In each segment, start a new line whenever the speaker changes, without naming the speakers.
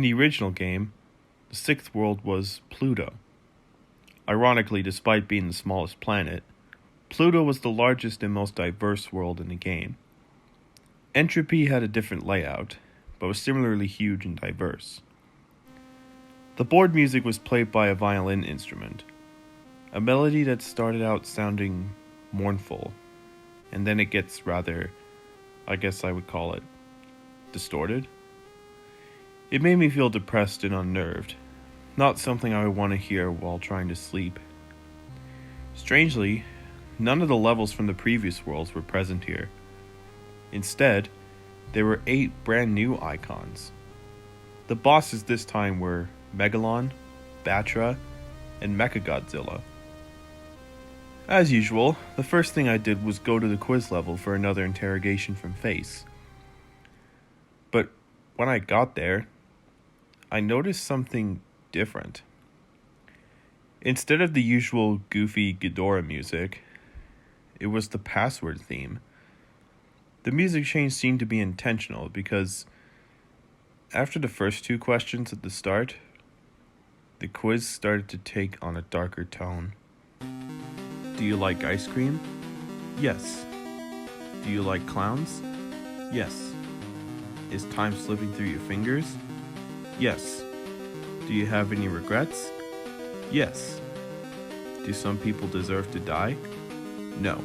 In the original game, the sixth world was Pluto. Ironically, despite being the smallest planet, Pluto was the largest and most diverse world in the game. Entropy had a different layout, but was similarly huge and diverse. The board music was played by a violin instrument, a melody that started out sounding mournful, and then it gets rather, I guess I would call it, distorted. It made me feel depressed and unnerved, not something I would want to hear while trying to sleep. Strangely, none of the levels from the previous worlds were present here. Instead, there were 8 brand new icons. The bosses this time were Megalon, Batra, and Mechagodzilla. As usual, the first thing I did was go to the quiz level for another interrogation from Face. But when I got there, I noticed something different. Instead of the usual goofy Ghidorah music, it was the password theme. The music change seemed to be intentional because after the first 2 questions at the start, the quiz started to take on a darker tone. Do you like ice cream? Yes. Do you like clowns? Yes. Is time slipping through your fingers? Yes. Do you have any regrets? Yes. Do some people deserve to die? No.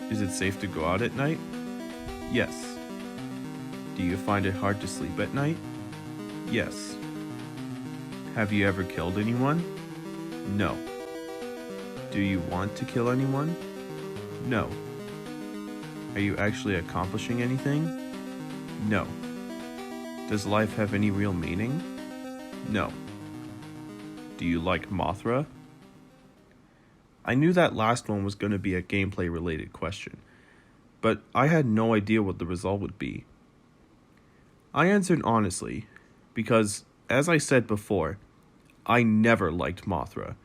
Is it safe to go out at night? Yes. Do you find it hard to sleep at night? Yes. Have you ever killed anyone? No. Do you want to kill anyone? No. Are you actually accomplishing anything? No. Does life have any real meaning? No. Do you like Mothra? I knew that last one was going to be a gameplay related question, but I had no idea what the result would be. I answered honestly, because, as I said before, I never liked Mothra.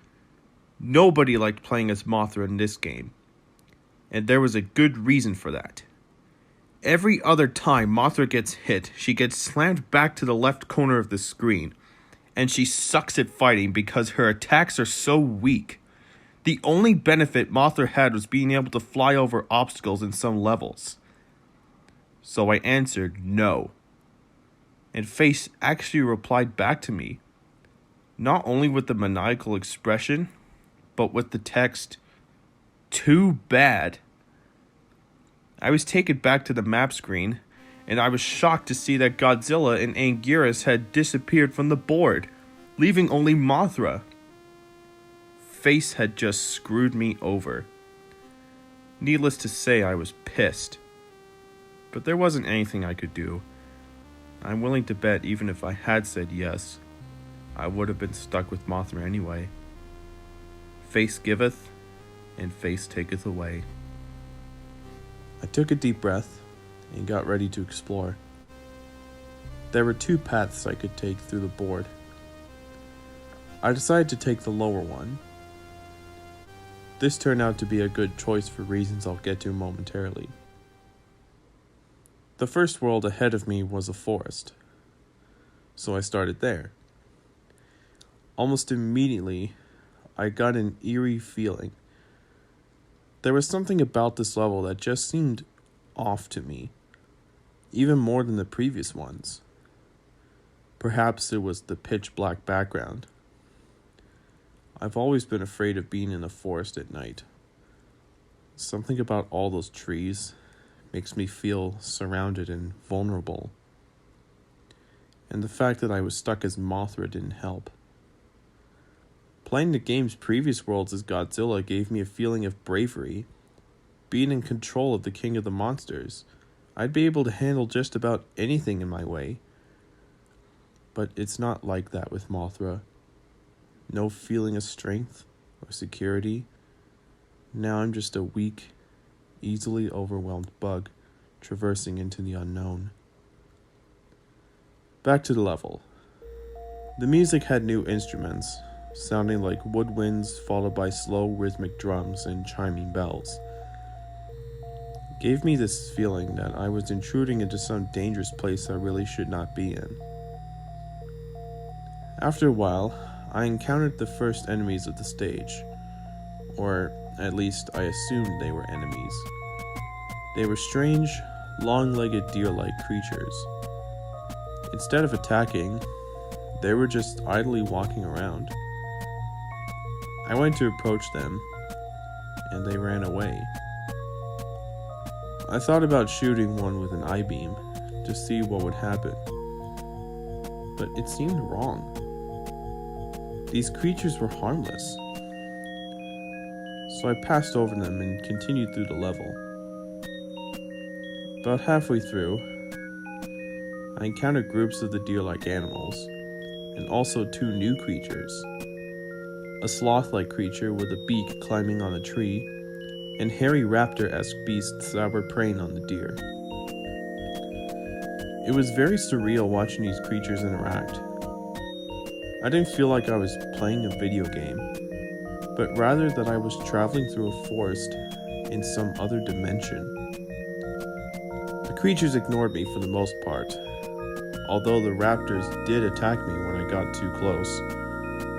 Nobody liked playing as Mothra in this game, and there was a good reason for that. Every other time Mothra gets hit, she gets slammed back to the left corner of the screen, and she sucks at fighting because her attacks are so weak. The only benefit Mothra had was being able to fly over obstacles in some levels. So I answered no. And Face actually replied back to me, not only with the maniacal expression, but with the text, "Too bad." I was taken back to the map screen, and I was shocked to see that Godzilla and Anguirus had disappeared from the board, leaving only Mothra. Face had just screwed me over. Needless to say, I was pissed. But there wasn't anything I could do. I'm willing to bet even if I had said yes, I would have been stuck with Mothra anyway. Face giveth, and face taketh away. I took a deep breath and got ready to explore. There were 2 paths I could take through the board. I decided to take the lower one. This turned out to be a good choice for reasons I'll get to momentarily. The first world ahead of me was a forest, so I started there. Almost immediately, I got an eerie feeling. There was something about this level that just seemed off to me, even more than the previous ones. Perhaps it was the pitch black background. I've always been afraid of being in a forest at night. Something about all those trees makes me feel surrounded and vulnerable. And the fact that I was stuck as Mothra didn't help. Playing the game's previous worlds as Godzilla gave me a feeling of bravery. Being in control of the king of the monsters, I'd be able to handle just about anything in my way. But it's not like that with Mothra. No feeling of strength or security. Now I'm just a weak, easily overwhelmed bug traversing into the unknown. Back to the level. The music had new instruments, sounding like woodwinds followed by slow rhythmic drums and chiming bells. It gave me this feeling that I was intruding into some dangerous place I really should not be in. After a while, I encountered the first enemies of the stage, or at least I assumed they were enemies. They were strange, long-legged deer-like creatures. Instead of attacking, they were just idly walking around. I went to approach them, and they ran away. I thought about shooting one with an I-beam to see what would happen, but it seemed wrong. These creatures were harmless, so I passed over them and continued through the level. About halfway through, I encountered groups of the deer-like animals, and also two new creatures. A sloth-like creature with a beak climbing on a tree, and hairy raptor-esque beasts that were preying on the deer. It was very surreal watching these creatures interact. I didn't feel like I was playing a video game, but rather that I was traveling through a forest in some other dimension. The creatures ignored me for the most part, although the raptors did attack me when I got too close,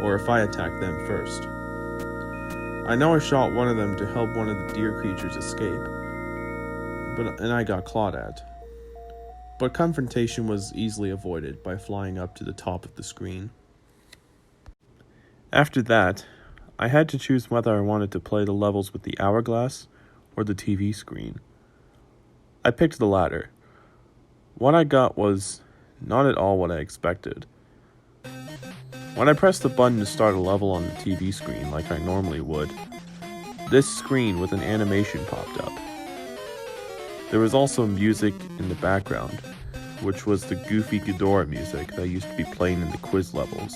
or if I attacked them first. I know I shot one of them to help one of the deer creatures escape, and I got clawed at. But confrontation was easily avoided by flying up to the top of the screen. After that, I had to choose whether I wanted to play the levels with the hourglass or the TV screen. I picked the latter. What I got was not at all what I expected. When I pressed the button to start a level on the TV screen like I normally would, this screen with an animation popped up. There was also music in the background, which was the goofy Ghidorah music that used to be playing in the quiz levels.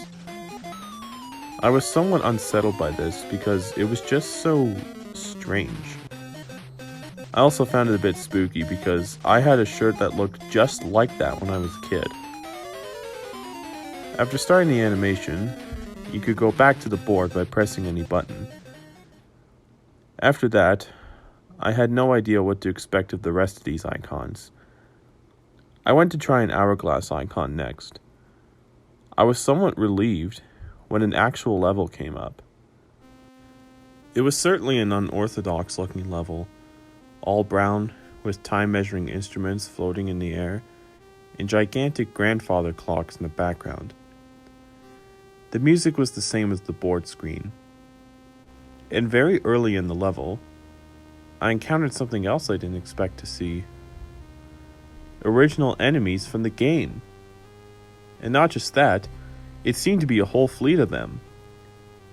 I was somewhat unsettled by this because it was just so strange. I also found it a bit spooky because I had a shirt that looked just like that when I was a kid. After starting the animation, you could go back to the board by pressing any button. After that, I had no idea what to expect of the rest of these icons. I went to try an Hourglass Icon next. I was somewhat relieved when an actual level came up. It was certainly an unorthodox looking level, all brown with time measuring instruments floating in the air and gigantic grandfather clocks in the background. The music was the same as the board screen. And very early in the level, I encountered something else I didn't expect to see. Original enemies from the game. And not just that, it seemed to be a whole fleet of them.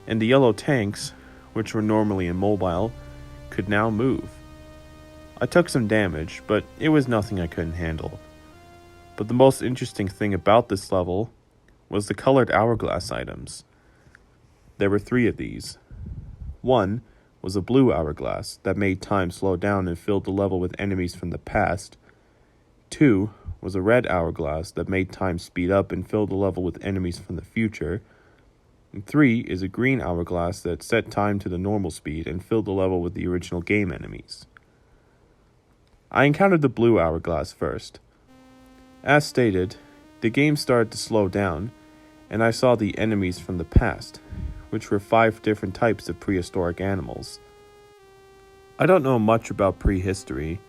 And the yellow tanks, which were normally immobile, could now move. I took some damage, but it was nothing I couldn't handle. But the most interesting thing about this level was the colored hourglass items. There were 3 of these. One was a blue hourglass that made time slow down and filled the level with enemies from the past. 2 was a red hourglass that made time speed up and filled the level with enemies from the future. And 3 is a green hourglass that set time to the normal speed and filled the level with the original game enemies. I encountered the blue hourglass first. As stated, the game started to slow down, and I saw the enemies from the past, which were 5 different types of prehistoric animals. I don't know much about prehistory,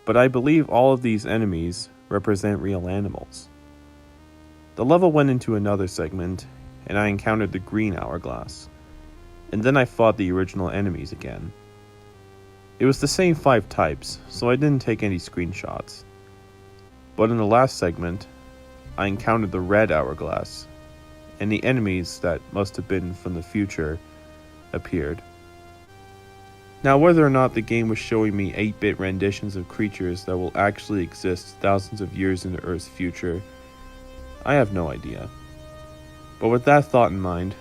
but I believe all of these enemies represent real animals. The level went into another segment, and I encountered the green hourglass, and then I fought the original enemies again. It was the same 5 types, so I didn't take any screenshots. But in the last segment, I encountered the red hourglass, and the enemies that must have been from the future appeared. Now, whether or not the game was showing me 8-bit renditions of creatures that will actually exist thousands of years into Earth's future, I have no idea. But with that thought in mind,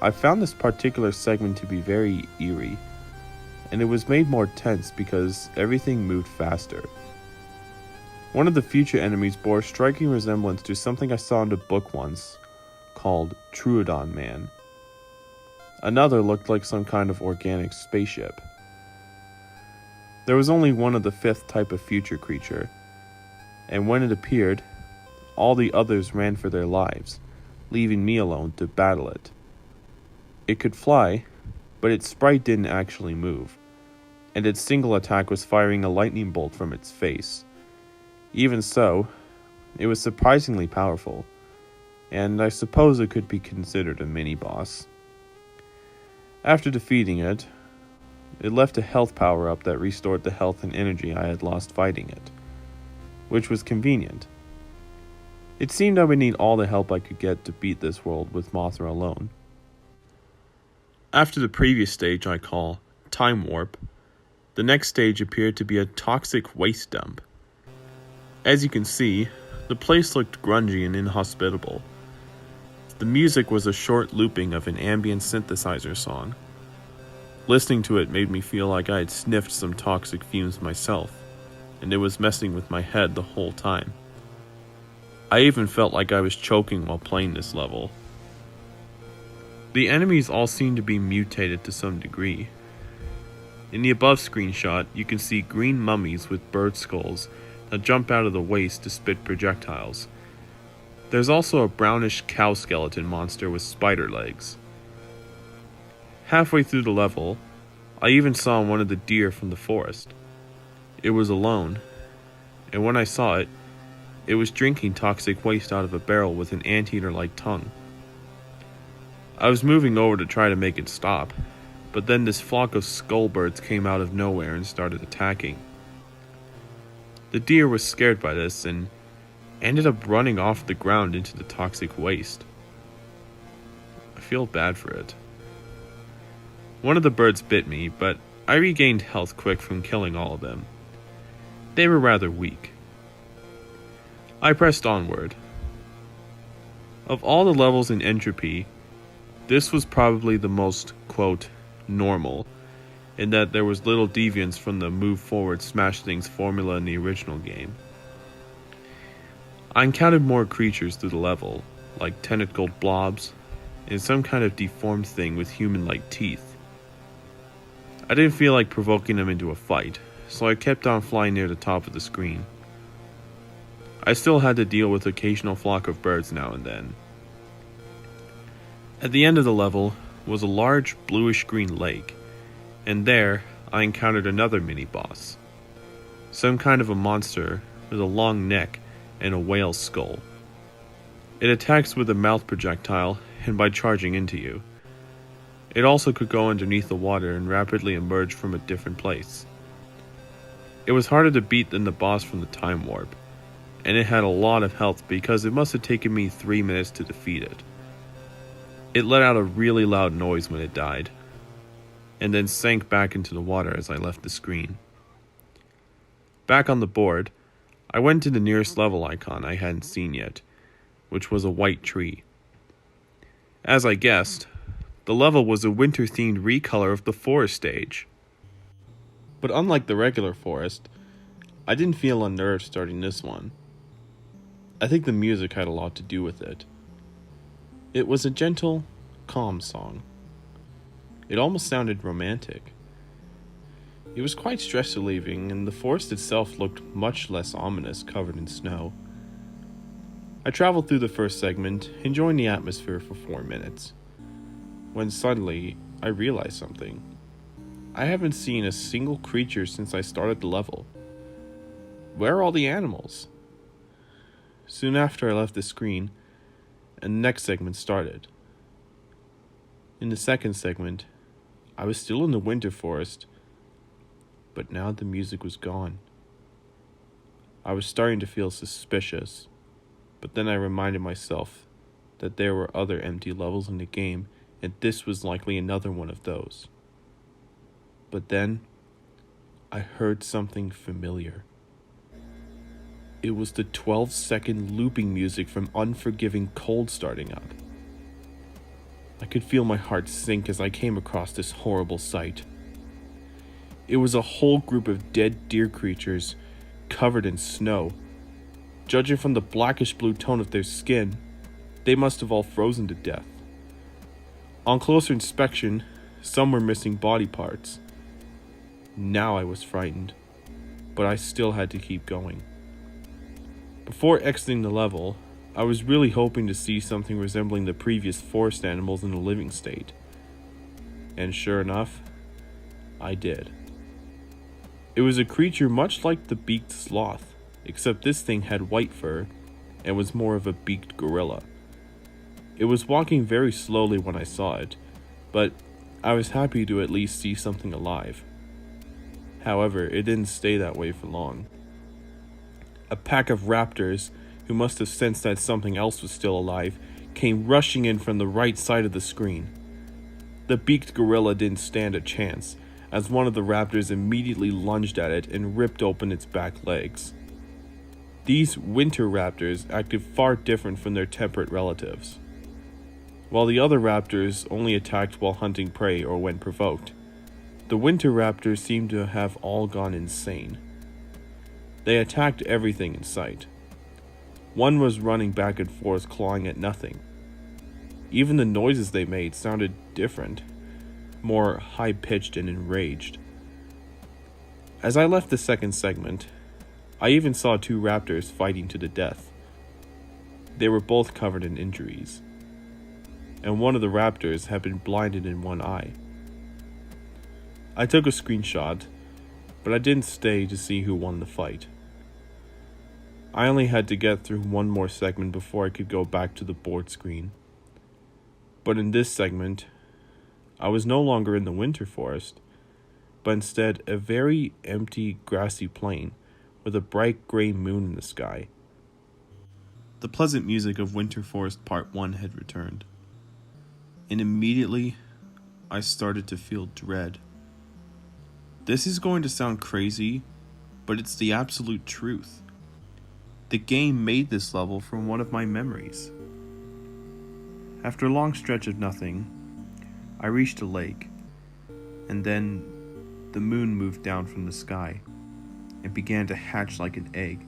I found this particular segment to be very eerie, and it was made more tense because everything moved faster. One of the future enemies bore a striking resemblance to something I saw in a book once, called Troodon Man. Another looked like some kind of organic spaceship. There was only one of the 5th type of future creature, and when it appeared, all the others ran for their lives, leaving me alone to battle it. It could fly, but its sprite didn't actually move, and its single attack was firing a lightning bolt from its face. Even so, it was surprisingly powerful, and I suppose it could be considered a mini-boss. After defeating it, it left a health power-up that restored the health and energy I had lost fighting it, which was convenient. It seemed I would need all the help I could get to beat this world with Mothra alone. After the previous stage I call Time Warp, the next stage appeared to be a toxic waste dump. As you can see, the place looked grungy and inhospitable. The music was a short looping of an ambient synthesizer song. Listening to it made me feel like I had sniffed some toxic fumes myself, and it was messing with my head the whole time. I even felt like I was choking while playing this level. The enemies all seem to be mutated to some degree. In the above screenshot, you can see green mummies with bird skulls that jump out of the waste to spit projectiles. There's also a brownish cow skeleton monster with spider legs. Halfway through the level, I even saw one of the deer from the forest. It was alone, and when I saw it, it was drinking toxic waste out of a barrel with an anteater-like tongue. I was moving over to try to make it stop, but then this flock of skullbirds came out of nowhere and started attacking. The deer was scared by this and ended up running off the ground into the toxic waste. I feel bad for it. One of the birds bit me, but I regained health quick from killing all of them. They were rather weak. I pressed onward. Of all the levels in Entropy, this was probably the most, quote, normal, in that there was little deviance from the move forward smash things formula in the original game. I encountered more creatures through the level, like tentacled blobs, and some kind of deformed thing with human-like teeth. I didn't feel like provoking them into a fight, so I kept on flying near the top of the screen. I still had to deal with occasional flock of birds now and then. At the end of the level was a large bluish-green lake, and there I encountered another mini-boss. Some kind of a monster with a long neck and a whale's skull. It attacks with a mouth projectile and by charging into you. It also could go underneath the water and rapidly emerge from a different place. It was harder to beat than the boss from the Time Warp, and it had a lot of health because it must have taken me 3 minutes to defeat it. It let out a really loud noise when it died, and then sank back into the water as I left the screen. Back on the board, I went to the nearest level icon I hadn't seen yet, which was a white tree. As I guessed, the level was a winter-themed recolor of the forest stage. But unlike the regular forest, I didn't feel unnerved starting this one. I think the music had a lot to do with it. It was a gentle, calm song. It almost sounded romantic. It was quite stress-relieving, and the forest itself looked much less ominous, covered in snow. I traveled through the first segment, enjoying the atmosphere for 4 minutes, when suddenly I realized something. I haven't seen a single creature since I started the level. Where are all the animals? Soon after I left the screen, and the next segment started. In the second segment, I was still in the winter forest, but now the music was gone. I was starting to feel suspicious, but then I reminded myself that there were other empty levels in the game, and this was likely another one of those. But then, I heard something familiar. It was the 12-second looping music from Unforgiving Cold starting up. I could feel my heart sink as I came across this horrible sight. It was a whole group of dead deer creatures, covered in snow. Judging from the blackish-blue tone of their skin, they must have all frozen to death. On closer inspection, some were missing body parts. Now I was frightened, but I still had to keep going. Before exiting the level, I was really hoping to see something resembling the previous forest animals in a living state. And sure enough, I did. It was a creature much like the beaked sloth, except this thing had white fur and was more of a beaked gorilla. It was walking very slowly when I saw it, but I was happy to at least see something alive. However, it didn't stay that way for long. A pack of raptors, who must have sensed that something else was still alive, came rushing in from the right side of the screen. The beaked gorilla didn't stand a chance, as one of the raptors immediately lunged at it and ripped open its back legs. These winter raptors acted far different from their temperate relatives. While the other raptors only attacked while hunting prey or when provoked, the winter raptors seemed to have all gone insane. They attacked everything in sight. One was running back and forth, clawing at nothing. Even the noises they made sounded different, more high-pitched and enraged. As I left the second segment, I even saw two raptors fighting to the death. They were both covered in injuries, and one of the raptors had been blinded in one eye. I took a screenshot, but I didn't stay to see who won the fight. I only had to get through one more segment before I could go back to the board screen. But in this segment, I was no longer in the winter forest, but instead a very empty grassy plain with a bright gray moon in the sky. The pleasant music of Winter Forest Part 1 had returned, and immediately I started to feel dread. This is going to sound crazy, but it's the absolute truth. The game made this level from one of my memories. After a long stretch of nothing, I reached a lake, and then the moon moved down from the sky and began to hatch like an egg.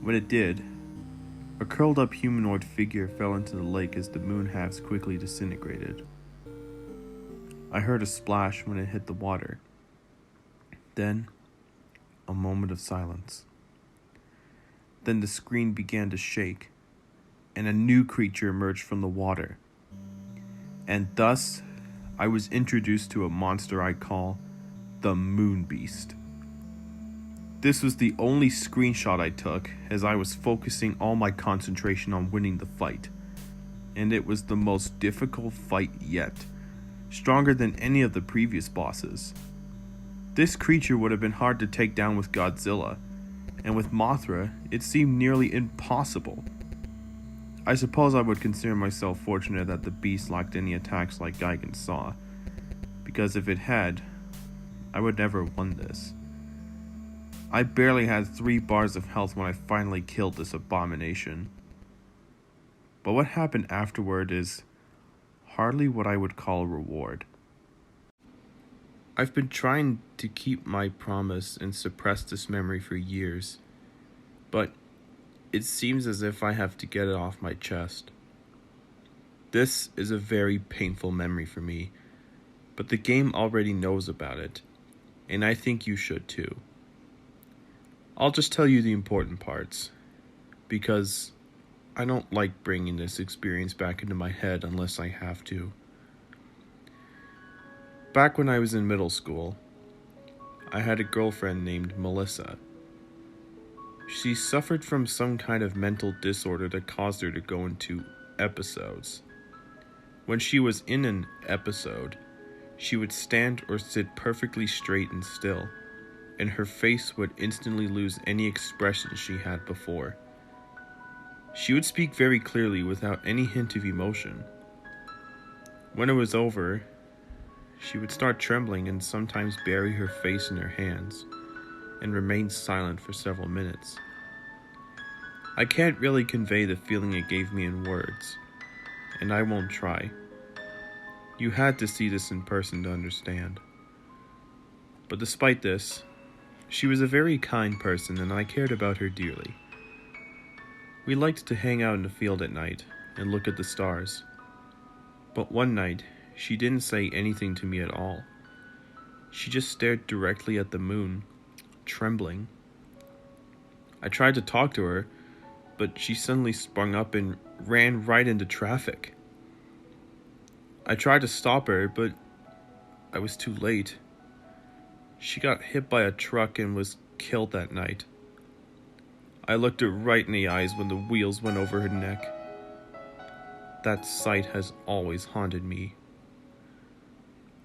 When it did, a curled up humanoid figure fell into the lake as the moon halves quickly disintegrated. I heard a splash when it hit the water. Then, a moment of silence. Then the screen began to shake, and a new creature emerged from the water. And thus, I was introduced to a monster I call the Moon Beast. This was the only screenshot I took, as I was focusing all my concentration on winning the fight. And it was the most difficult fight yet, stronger than any of the previous bosses. This creature would have been hard to take down with Godzilla, and with Mothra, it seemed nearly impossible. I suppose I would consider myself fortunate that the beast lacked any attacks like Gigan's Saw, because if it had, I would never have won this. I barely had 3 bars of health when I finally killed this abomination. But what happened afterward is hardly what I would call a reward. I've been trying to keep my promise and suppress this memory for years, but it seems as if I have to get it off my chest. This is a very painful memory for me, but the game already knows about it, and I think you should too. I'll just tell you the important parts, because I don't like bringing this experience back into my head unless I have to. Back when I was in middle school, I had a girlfriend named Melissa. She suffered from some kind of mental disorder that caused her to go into episodes. When she was in an episode, she would stand or sit perfectly straight and still, and her face would instantly lose any expression she had before. She would speak very clearly without any hint of emotion. When it was over, she would start trembling and sometimes bury her face in her hands and remain silent for several minutes. I can't really convey the feeling it gave me in words, and I won't try. You had to see this in person to understand. But despite this, she was a very kind person and I cared about her dearly. We liked to hang out in the field at night and look at the stars. But one night, she didn't say anything to me at all. She just stared directly at the moon, trembling. I tried to talk to her, but she suddenly sprung up and ran right into traffic. I tried to stop her, but I was too late. She got hit by a truck and was killed that night. I looked her right in the eyes when the wheels went over her neck. That sight has always haunted me.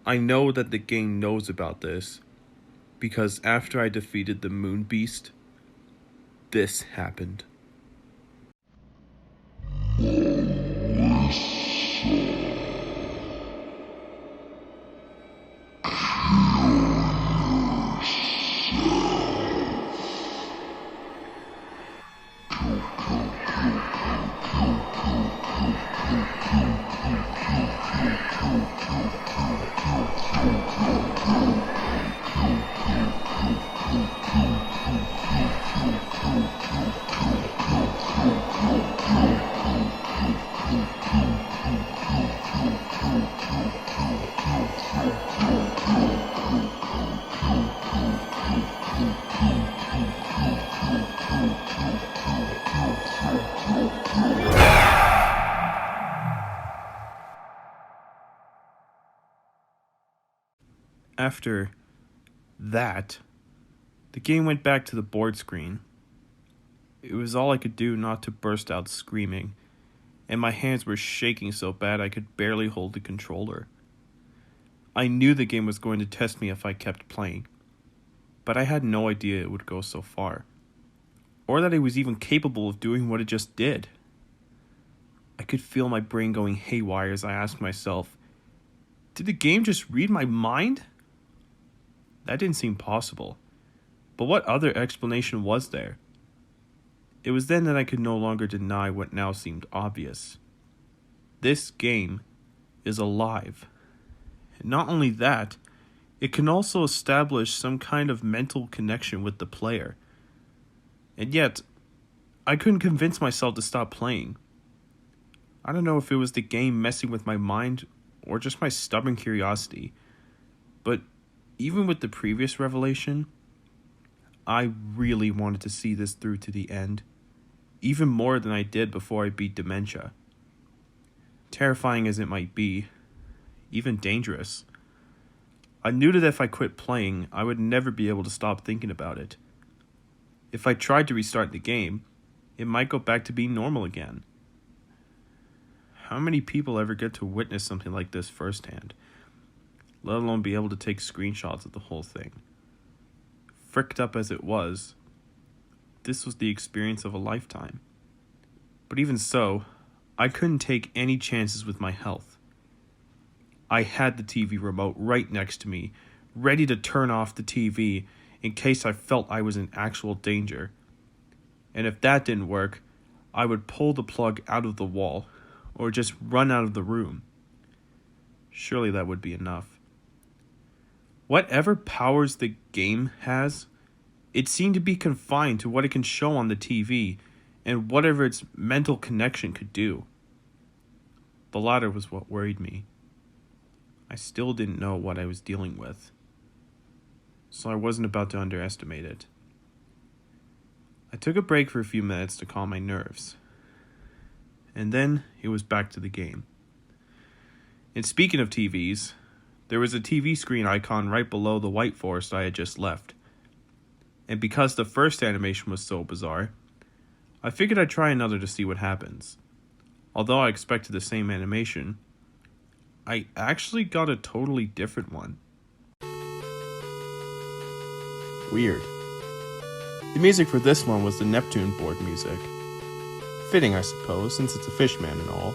I know that the game knows about this, because after I defeated the Moon Beast, this happened. After that, the game went back to the board screen. It was all I could do not to burst out screaming, and my hands were shaking so bad I could barely hold the controller. I knew the game was going to test me if I kept playing, but I had no idea it would go so far, or that it was even capable of doing what it just did. I could feel my brain going haywire as I asked myself, did the game just read my mind? That didn't seem possible, but what other explanation was there? It was then that I could no longer deny what now seemed obvious. This game is alive. And not only that, it can also establish some kind of mental connection with the player. And yet, I couldn't convince myself to stop playing. I don't know if it was the game messing with my mind or just my stubborn curiosity, but even with the previous revelation, I really wanted to see this through to the end, even more than I did before I beat Dementia. Terrifying as it might be, even dangerous, I knew that if I quit playing, I would never be able to stop thinking about it. If I tried to restart the game, it might go back to being normal again. How many people ever get to witness something like this firsthand, let alone be able to take screenshots of the whole thing? Fricked up as it was, this was the experience of a lifetime. But even so, I couldn't take any chances with my health. I had the TV remote right next to me, ready to turn off the TV in case I felt I was in actual danger. And if that didn't work, I would pull the plug out of the wall, or just run out of the room. Surely that would be enough. Whatever powers the game has, it seemed to be confined to what it can show on the TV and whatever its mental connection could do. The latter was what worried me. I still didn't know what I was dealing with, so I wasn't about to underestimate it. I took a break for a few minutes to calm my nerves, and then it was back to the game. And speaking of TVs, there was a TV screen icon right below the white forest I had just left. And because the first animation was so bizarre, I figured I'd try another to see what happens. Although I expected the same animation, I actually got a totally different one. Weird. The music for this one was the Neptune board music. Fitting, I suppose, since it's a fishman and all.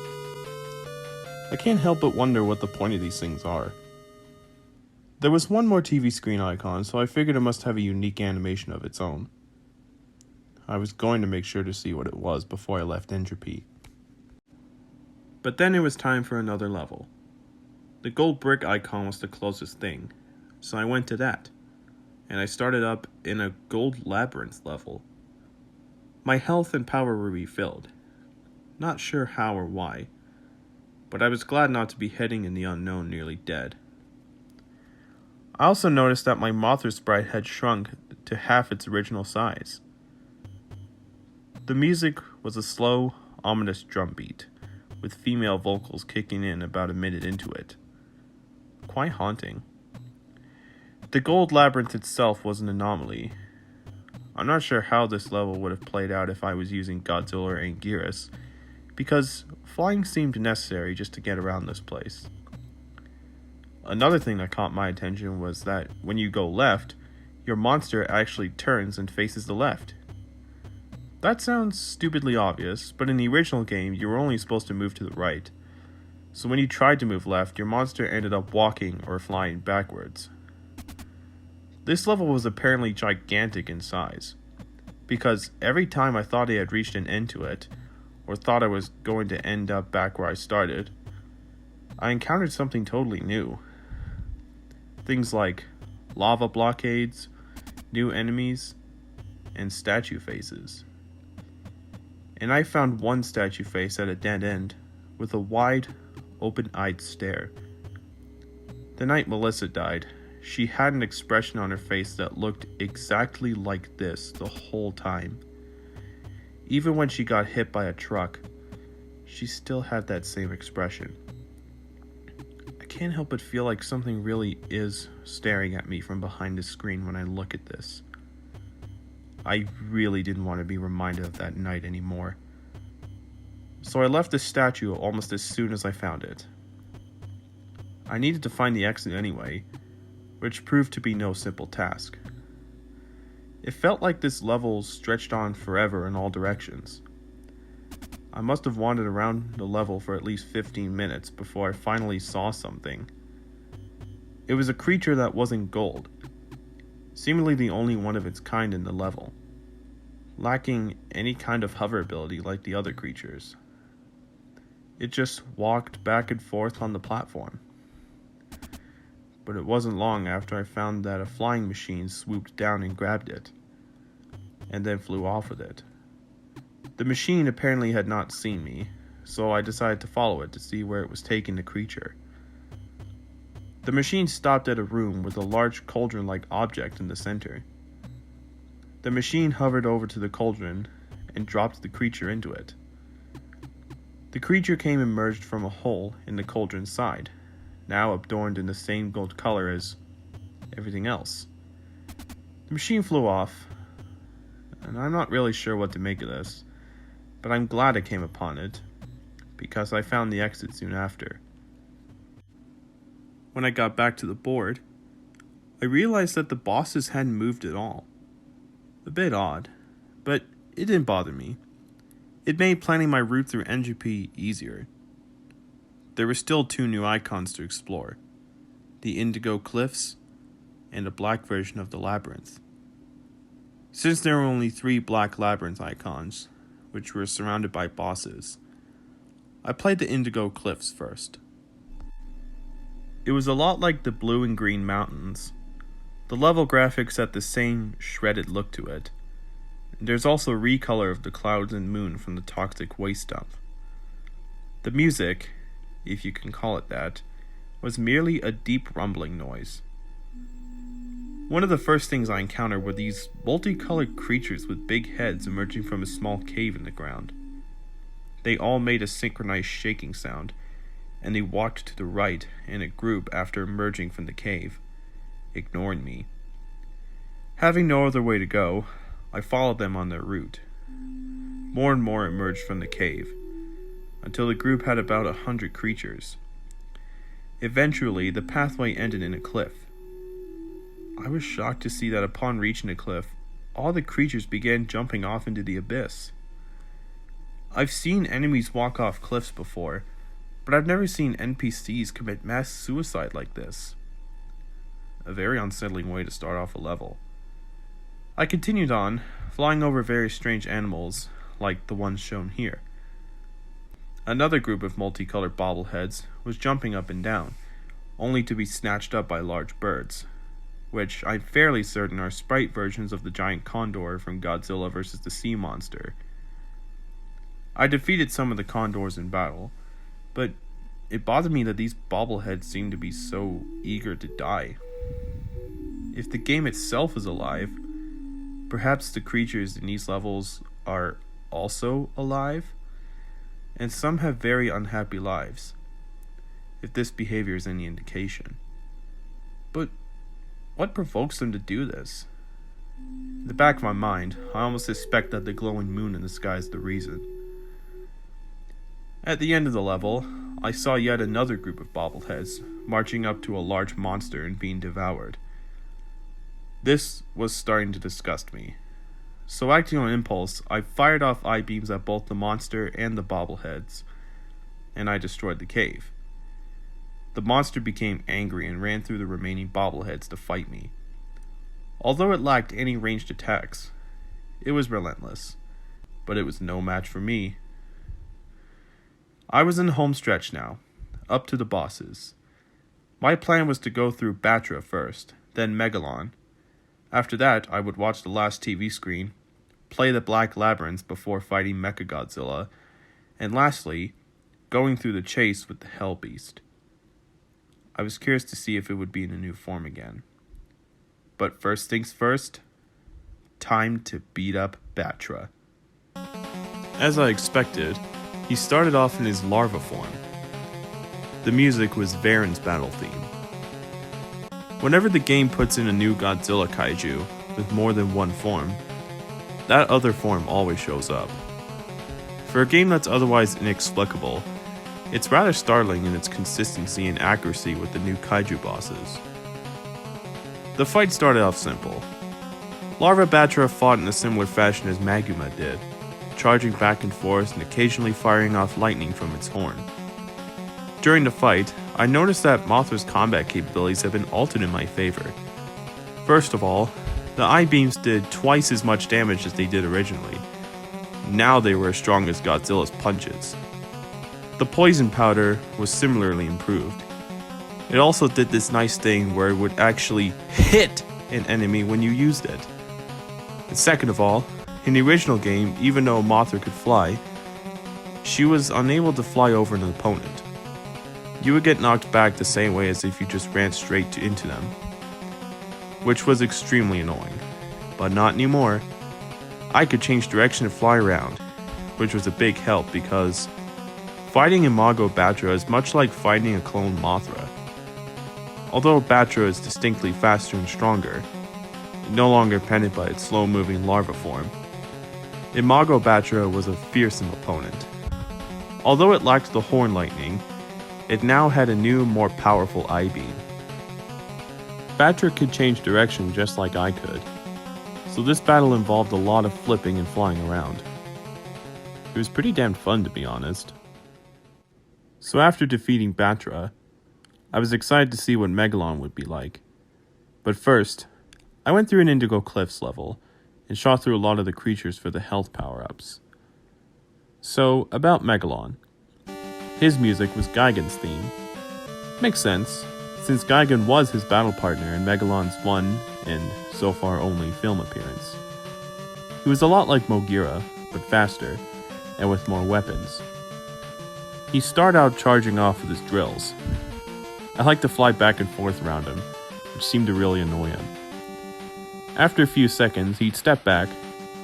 I can't help but wonder what the point of these things are. There was one more TV screen icon, so I figured it must have a unique animation of its own. I was going to make sure to see what it was before I left Entropy. But then it was time for another level. The gold brick icon was the closest thing, so I went to that, and I started up in a Gold Labyrinth level. My health and power were refilled. Not sure how or why, but I was glad not to be heading in the unknown nearly dead. I also noticed that my Mothra sprite had shrunk to half its original size. The music was a slow, ominous drum beat, with female vocals kicking in about a minute into it. Quite haunting. The Gold Labyrinth itself was an anomaly. I'm not sure how this level would have played out if I was using Godzilla or Anguirus, because flying seemed necessary just to get around this place. Another thing that caught my attention was that when you go left, your monster actually turns and faces the left. That sounds stupidly obvious, but in the original game, you were only supposed to move to the right. So when you tried to move left, your monster ended up walking or flying backwards. This level was apparently gigantic in size, because every time I thought I had reached an end to it, or thought I was going to end up back where I started, I encountered something totally new. Things like lava blockades, new enemies, and statue faces. And I found one statue face at a dead end, with a wide, open-eyed stare. The night Melissa died, she had an expression on her face that looked exactly like this the whole time. Even when she got hit by a truck, she still had that same expression. I can't help but feel like something really is staring at me from behind the screen when I look at this. I really didn't want to be reminded of that night anymore. So I left the statue almost as soon as I found it. I needed to find the exit anyway, which proved to be no simple task. It felt like this level stretched on forever in all directions. I must have wandered around the level for at least 15 minutes before I finally saw something. It was a creature that wasn't gold, seemingly the only one of its kind in the level, lacking any kind of hover ability like the other creatures. It just walked back and forth on the platform. But it wasn't long after I found that a flying machine swooped down and grabbed it, and then flew off with it. The machine apparently had not seen me, so I decided to follow it to see where it was taking the creature. The machine stopped at a room with a large cauldron-like object in the center. The machine hovered over to the cauldron and dropped the creature into it. The creature came emerged from a hole in the cauldron's side, now adorned in the same gold color as everything else. The machine flew off, and I'm not really sure what to make of this, but I'm glad I came upon it, because I found the exit soon after. When I got back to the board, I realized that the bosses hadn't moved at all. A bit odd, but it didn't bother me. It made planning my route through Entropy easier. There were still 2 new icons to explore, the Indigo Cliffs and a black version of the Labyrinth. Since there were only 3 black Labyrinth icons, which were surrounded by bosses, I played the Indigo Cliffs first. It was a lot like the blue and green mountains. The level graphics had the same shredded look to it. There's also a recolor of the clouds and moon from the toxic waste dump. The music, if you can call it that, was merely a deep rumbling noise. One of the first things I encountered were these multicolored creatures with big heads emerging from a small cave in the ground. They all made a synchronized shaking sound, and they walked to the right in a group after emerging from the cave, ignoring me. Having no other way to go, I followed them on their route. More and more emerged from the cave, until the group had about 100 creatures. Eventually, the pathway ended in a cliff. I was shocked to see that upon reaching the cliff, all the creatures began jumping off into the abyss. I've seen enemies walk off cliffs before, but I've never seen NPCs commit mass suicide like this. A very unsettling way to start off a level. I continued on, flying over various strange animals, like the ones shown here. Another group of multicolored bobbleheads was jumping up and down, only to be snatched up by large birds, which I'm fairly certain are sprite versions of the giant condor from Godzilla vs. the Sea Monster. I defeated some of the condors in battle, but it bothered me that these bobbleheads seemed to be so eager to die. If the game itself is alive, perhaps the creatures in these levels are also alive, and some have very unhappy lives, if this behavior is any indication. But what provokes them to do this? In the back of my mind, I almost suspect that the glowing moon in the sky is the reason. At the end of the level, I saw yet another group of bobbleheads marching up to a large monster and being devoured. This was starting to disgust me. So acting on impulse, I fired off eye beams at both the monster and the bobbleheads, and I destroyed the cave. The monster became angry and ran through the remaining bobbleheads to fight me. Although it lacked any ranged attacks, it was relentless, but it was no match for me. I was in the home stretch now, up to the bosses. My plan was to go through Batra first, then Megalon. After that, I would watch the last TV screen, play the Black Labyrinth before fighting Mechagodzilla, and lastly, going through the chase with the Hell Beast. I was curious to see if it would be in a new form again. But first things first, time to beat up Batra. As I expected, he started off in his larva form. The music was Varen's battle theme. Whenever the game puts in a new Godzilla kaiju with more than one form, that other form always shows up. For a game that's otherwise inexplicable, it's rather startling in its consistency and accuracy with the new kaiju bosses. The fight started off simple. Larva Batra fought in a similar fashion as Maguma did, charging back and forth and occasionally firing off lightning from its horn. During the fight, I noticed that Mothra's combat capabilities have been altered in my favor. First of all, the eye beams did twice as much damage as they did originally. Now they were as strong as Godzilla's punches. The poison powder was similarly improved. It also did this nice thing where it would actually hit an enemy when you used it. And second of all, in the original game, even though Mothra could fly, she was unable to fly over an opponent. You would get knocked back the same way as if you just ran straight into them, which was extremely annoying. But not anymore. I could change direction and fly around, which was a big help because fighting Imago Batra is much like fighting a clone Mothra. Although Batra is distinctly faster and stronger, no longer dependent by its slow-moving larva form, Imago Batra was a fearsome opponent. Although it lacked the horn lightning, it now had a new, more powerful eye beam. Batra could change direction just like I could, so this battle involved a lot of flipping and flying around. It was pretty damn fun, to be honest. So after defeating Batra, I was excited to see what Megalon would be like. But first, I went through an Indigo Cliffs level and shot through a lot of the creatures for the health power-ups. So, about Megalon. His music was Gigan's theme. Makes sense, since Gigan was his battle partner in Megalon's one, and so far only, film appearance. He was a lot like Mogira, but faster, and with more weapons. He started out charging off with his drills. I liked to fly back and forth around him, which seemed to really annoy him. After a few seconds, he'd step back,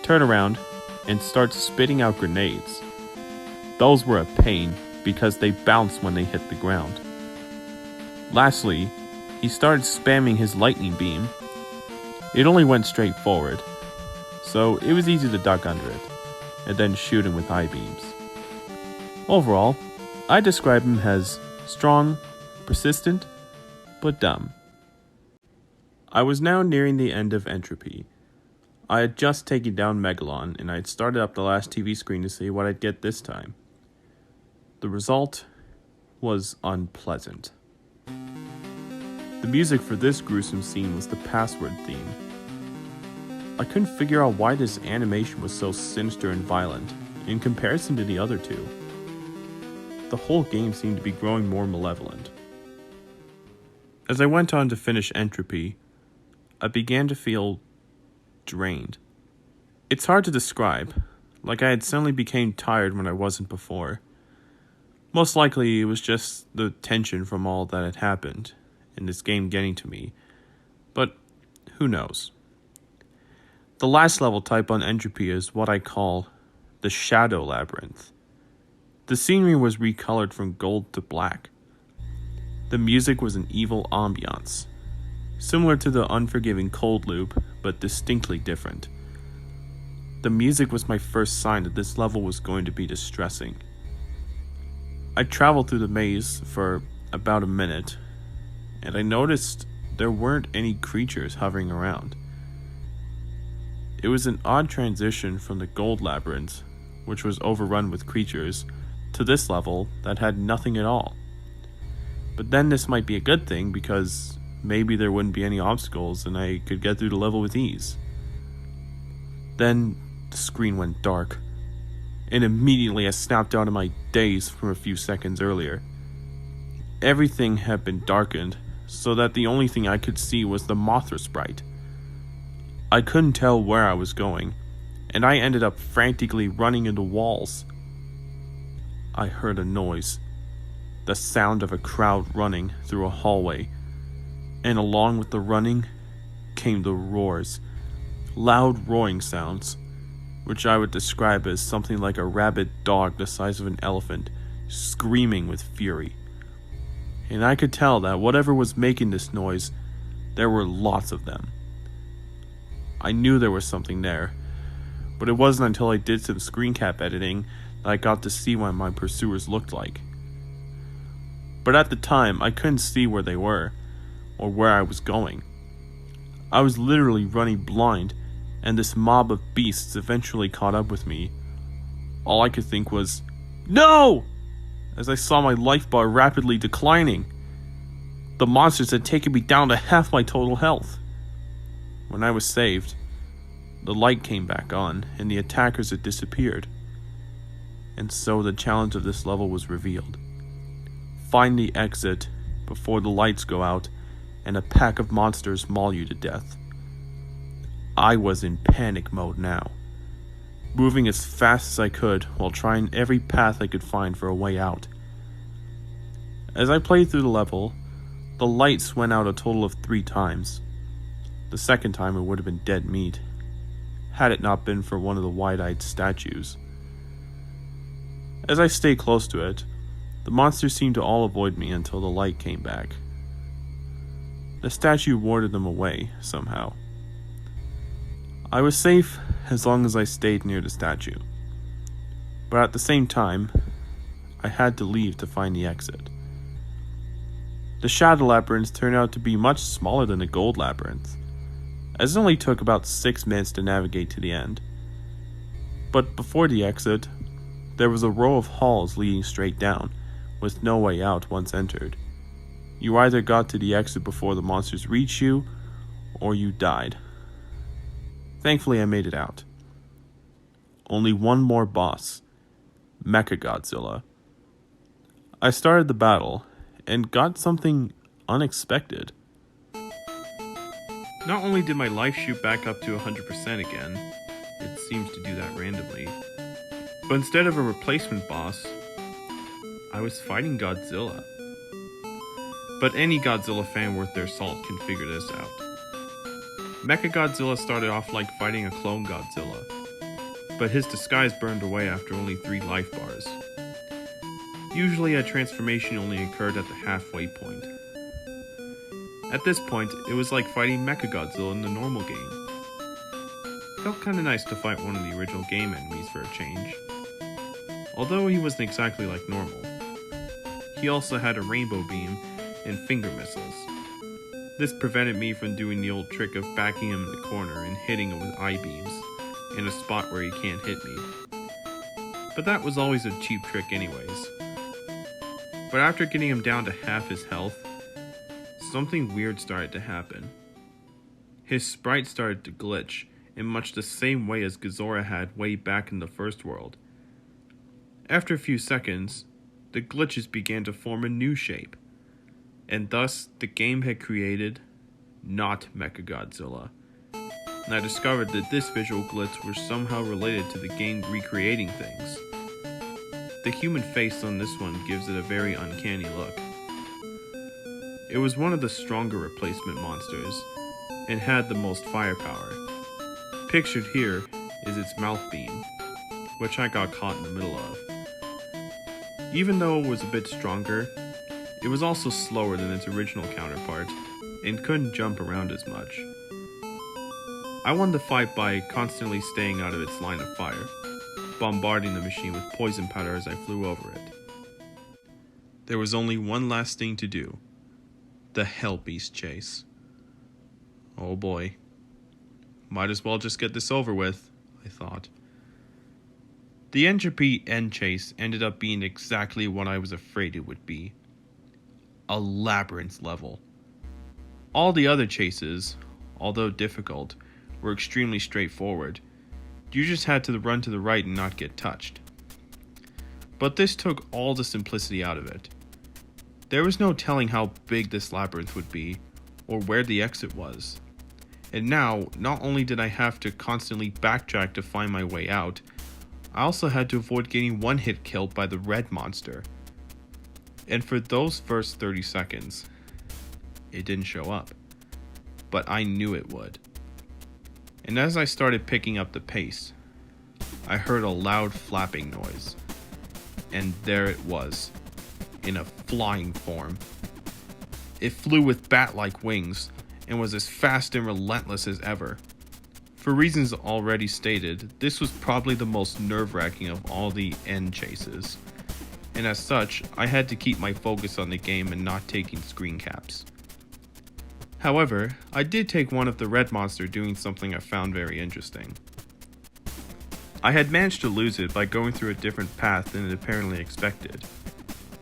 turn around, and start spitting out grenades. Those were a pain, because they bounced when they hit the ground. Lastly, he started spamming his lightning beam. It only went straight forward, so it was easy to duck under it, and then shoot him with eye beams. Overall, I describe him as strong, persistent, but dumb. I was now nearing the end of Entropy. I had just taken down Megalon, and I had started up the last TV screen to see what I'd get this time. The result was unpleasant. The music for this gruesome scene was the password theme. I couldn't figure out why this animation was so sinister and violent in comparison to the other two. The whole game seemed to be growing more malevolent. As I went on to finish Entropy, I began to feel drained. It's hard to describe, like I had suddenly became tired when I wasn't before. Most likely it was just the tension from all that had happened, and this game getting to me, but who knows. The last level type on Entropy is what I call the Shadow Labyrinth. The scenery was recolored from gold to black. The music was an evil ambiance, similar to the unforgiving Cold Loop, but distinctly different. The music was my first sign that this level was going to be distressing. I traveled through the maze for about a minute, and I noticed there weren't any creatures hovering around. It was an odd transition from the Gold Labyrinth, which was overrun with creatures, to this level that had nothing at all. But then this might be a good thing, because maybe there wouldn't be any obstacles and I could get through the level with ease. Then the screen went dark, and immediately I snapped out of my daze from a few seconds earlier. Everything had been darkened, so that the only thing I could see was the Mothra sprite. I couldn't tell where I was going, and I ended up frantically running into walls. I heard a noise, the sound of a crowd running through a hallway, and along with the running came the roars, loud roaring sounds, which I would describe as something like a rabid dog the size of an elephant, screaming with fury. And I could tell that whatever was making this noise, there were lots of them. I knew there was something there, but it wasn't until I did some screen cap editing that I got to see what my pursuers looked like. But at the time, I couldn't see where they were, or where I was going. I was literally running blind, and this mob of beasts eventually caught up with me. All I could think was, "No!" as I saw my life bar rapidly declining. The monsters had taken me down to half my total health. When I was saved, the light came back on, and the attackers had disappeared. And so the challenge of this level was revealed. Find the exit before the lights go out and a pack of monsters maul you to death. I was in panic mode now, moving as fast as I could while trying every path I could find for a way out. As I played through the level, the lights went out a total of 3 times. The second time it would have been dead meat, had it not been for one of the wide-eyed statues. As I stayed close to it, the monsters seemed to all avoid me until the light came back. The statue warded them away, somehow. I was safe as long as I stayed near the statue. But at the same time, I had to leave to find the exit. The Shadow Labyrinth turned out to be much smaller than the Gold Labyrinth, as it only took about 6 minutes to navigate to the end. But before the exit, there was a row of halls leading straight down, with no way out once entered. You either got to the exit before the monsters reached you, or you died. Thankfully, I made it out. Only one more boss, Mechagodzilla. I started the battle, and got something unexpected. Not only did my life shoot back up to 100% again, it seems to do that randomly, but instead of a replacement boss, I was fighting Godzilla. But any Godzilla fan worth their salt can figure this out. Mechagodzilla started off like fighting a clone Godzilla, but his disguise burned away after only 3 life bars. Usually a transformation only occurred at the halfway point. At this point, it was like fighting Mechagodzilla in the normal game. Felt kinda nice to fight one of the original game enemies for a change. Although he wasn't exactly like normal. He also had a rainbow beam and finger missiles. This prevented me from doing the old trick of backing him in the corner and hitting him with eye beams, in a spot where he can't hit me. But that was always a cheap trick anyways. But after getting him down to half his health, something weird started to happen. His sprite started to glitch in much the same way as Godzilla had way back in the first world. After a few seconds, the glitches began to form a new shape, and thus the game had created not Mechagodzilla. And I discovered that this visual glitch was somehow related to the game recreating things. The human face on this one gives it a very uncanny look. It was one of the stronger replacement monsters, and had the most firepower. Pictured here is its mouth beam. which I got caught in the middle of. Even though it was a bit stronger, it was also slower than its original counterpart and couldn't jump around as much. I won the fight by constantly staying out of its line of fire, bombarding the machine with poison powder as I flew over it. There was only one last thing to do: the Hell Beast chase. Oh boy. Might as well just get this over with, I thought. The Entropy chase ended up being exactly what I was afraid it would be: a labyrinth level. All the other chases, although difficult, were extremely straightforward. You just had to run to the right and not get touched. But this took all the simplicity out of it. There was no telling how big this labyrinth would be, or where the exit was. And now, not only did I have to constantly backtrack to find my way out, I also had to avoid getting one hit killed by the red monster. And for those first 30 seconds, it didn't show up. But I knew it would. And as I started picking up the pace, I heard a loud flapping noise. And there it was, in a flying form. It flew with bat-like wings and was as fast and relentless as ever. For reasons already stated, this was probably the most nerve-wracking of all the end chases. And as such, I had to keep my focus on the game and not taking screen caps. However, I did take one of the red monster doing something I found very interesting. I had managed to lose it by going through a different path than it apparently expected,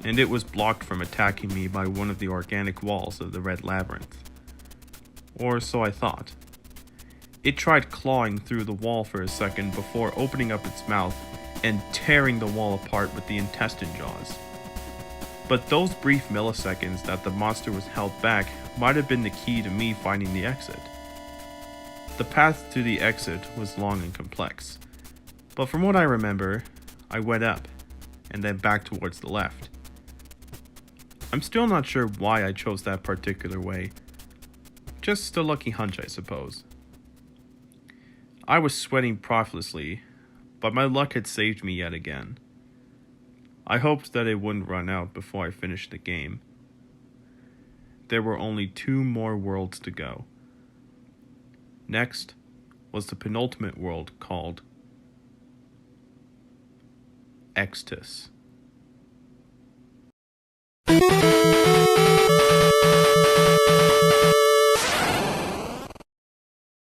and it was blocked from attacking me by one of the organic walls of the red labyrinth. Or so I thought. It tried clawing through the wall for a second before opening up its mouth and tearing the wall apart with the intestine jaws. But those brief milliseconds that the monster was held back might have been the key to me finding the exit. The path to the exit was long and complex, but from what I remember, I went up and then back towards the left. I'm still not sure why I chose that particular way. Just a lucky hunch, I suppose. I was sweating profusely, but my luck had saved me yet again. I hoped that it wouldn't run out before I finished the game. There were only 2 more worlds to go. Next was the penultimate world called Extus.